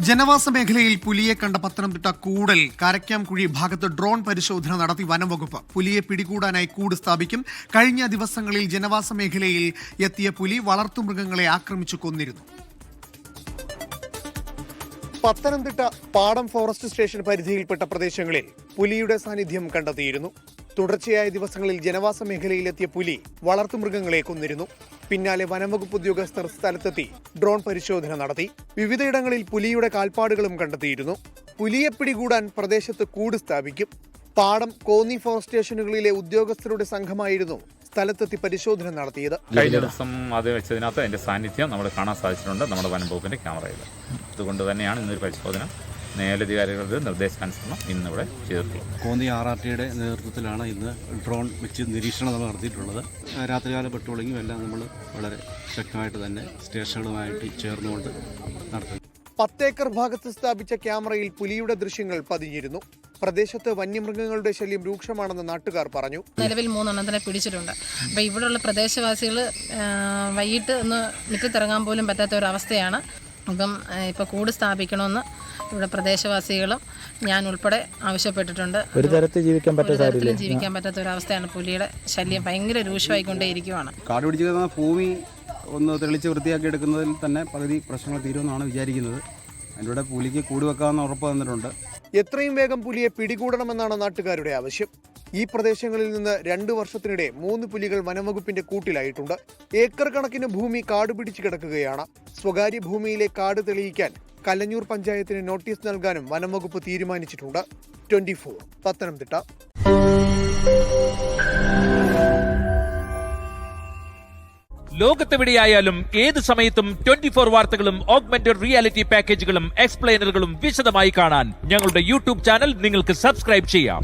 ജനവാസ മേഖലയിൽ പുലിയെ കണ്ട പത്തനംതിട്ട കൂടൽ കാരക്കാംകുഴി ഭാഗത്ത് ഡ്രോൺ പരിശോധന നടത്തി വനംവകുപ്പ്. പുലിയെ പിടികൂടാനായി കൂട് സ്ഥാപിക്കും. കഴിഞ്ഞ ദിവസങ്ങളിൽ ജനവാസ മേഖലയിൽ എത്തിയ പുലി വളർത്തുമൃഗങ്ങളെ ആക്രമിച്ചു കൊന്നിരുന്നു. പത്തനംതിട്ട പാടം ഫോറസ്റ്റ് സ്റ്റേഷൻ പരിധിയിൽപ്പെട്ട പ്രദേശങ്ങളിൽ പുലിയുടെ സാന്നിധ്യം കണ്ടെത്തിയിരുന്നു. തുടർച്ചയായ ദിവസങ്ങളിൽ ജനവാസ മേഖലയിലെത്തിയ പുലി വളർത്തുമൃഗങ്ങളെ കൊന്നിരുന്നു. പിന്നാലെ വനംവകുപ്പ് ഉദ്യോഗസ്ഥർ സ്ഥലത്തെത്തി ഡ്രോൺ പരിശോധന നടത്തി. വിവിധയിടങ്ങളിൽ പുലിയുടെ കാൽപ്പാടുകളും കണ്ടെത്തിയിരുന്നു. പുലിയെ പിടികൂടാൻ പ്രദേശത്ത് കൂട് സ്ഥാപിക്കും. പാടം കോന്നി ഫോറസ്റ്റ് സ്റ്റേഷനുകളിലെ ഉദ്യോഗസ്ഥരുടെ സംഘമായിരുന്നു സ്ഥലത്തെത്തി പരിശോധന നടത്തിയത്. കഴിഞ്ഞ ദിവസം അത് വെച്ചതിനകത്ത് അതിന്റെ സാന്നിധ്യം നമ്മൾ കാണാൻ സാധിച്ചിട്ടുണ്ട് നമ്മുടെ വനംവകുപ്പിന്റെ ക്യാമറയിൽ. അതുകൊണ്ട് തന്നെയാണ് ഇന്നൊരു പരിശോധന മേലധികാരികളുടെ നിർദ്ദേശാനുസരണം ഇന്നിവിടെ ചെയ്തിട്ടുള്ളത്. കോന്നി RRTയുടെ നേതൃത്വത്തിലാണ് ഇന്ന് ഡ്രോൺ വെച്ച് നിരീക്ഷണം നമ്മൾ നടത്തിയിട്ടുള്ളത്. രാത്രികാല പെട്രോളിങ്ങും എല്ലാം നമ്മൾ വളരെ ശക്തമായിട്ട് തന്നെ സ്റ്റേഷനുകളുമായിട്ട് ചേർന്നുകൊണ്ട് നടത്തും. 10 ഏക്കർ ഭാഗത്ത് സ്ഥാപിച്ച ക്യാമറയിൽ പുലിയുടെ ദൃശ്യങ്ങൾ പതിഞ്ഞിരുന്നു. പ്രദേശത്ത് വന്യമൃഗങ്ങളുടെ ശല്യം രൂക്ഷമാണെന്ന് നാട്ടുകാർ പറഞ്ഞു. നിലവിൽ 3 എണ്ണത്തിനെ പിടിച്ചിട്ടുണ്ട്. അപ്പോൾ ഇവിടെയുള്ള പ്രദേശവാസികൾ വൈകിട്ട് ഒന്ന് മുറ്റത്തിറങ്ങാൻ പോലും പറ്റാത്ത ഒരവസ്ഥയാണ്. അപ്പം ഇപ്പോൾ കൂട് സ്ഥാപിക്കണമെന്ന് ഇവിടെ പ്രദേശവാസികളും ഞാൻ ഉൾപ്പെടെ ആവശ്യപ്പെട്ടിട്ടുണ്ട്. ഒരു തരത്തിൽ ജീവിക്കാൻ പറ്റാത്ത ഒരവസ്ഥയാണ്. പുലിയുടെ ശല്യം ഭയങ്കര രൂക്ഷമായിക്കൊണ്ടേയിരിക്കുവാണ്. കാട് പിടിച്ച് കിടന്ന ഭൂമി ഒന്ന് തെളിച്ച് വൃത്തിയാക്കി എടുക്കുന്നതിൽ തന്നെ പകുതി പ്രശ്നങ്ങൾ തീരുമെന്നാണ് വിചാരിക്കുന്നത്. അതിൻ്റെ കൂടെ പുലിക്ക് കൂട് വെക്കാമെന്ന് ഉറപ്പ് തന്നിട്ടുണ്ട്. എത്രയും വേഗം പുലിയെ പിടികൂടണമെന്നാണ് നാട്ടുകാരുടെ ആവശ്യം. ഈ പ്രദേശങ്ങളിൽ നിന്ന് 2 വർഷത്തിനിടെ 3 പുലികൾ വനംവകുപ്പിന്റെ കൂട്ടിലായിട്ടുണ്ട്. ഏക്കർ കണക്കിന് ഭൂമി കാട് പിടിച്ചു കിടക്കുകയാണ്. സ്വകാര്യ ഭൂമിയിലെ കാട് തെളിയിക്കാൻ കല്ലഞ്ഞൂർ പഞ്ചായത്തിന് നോട്ടീസ് നൽകാനും വനംവകുപ്പ് തീരുമാനിച്ചിട്ടുണ്ട്. 24 പത്തനംതിട്ട. ലോകത്തെവിടെയായാലും ഏത് സമയത്തും 24 വാർത്തകളും ഓഗ്മെന്റഡ് റിയാലിറ്റി പാക്കേജുകളും എക്സ്പ്ലെയിനറുകളും വിശദമായി കാണാൻ ഞങ്ങളുടെ യൂട്യൂബ് ചാനൽ നിങ്ങൾക്ക് സബ്സ്ക്രൈബ് ചെയ്യാം.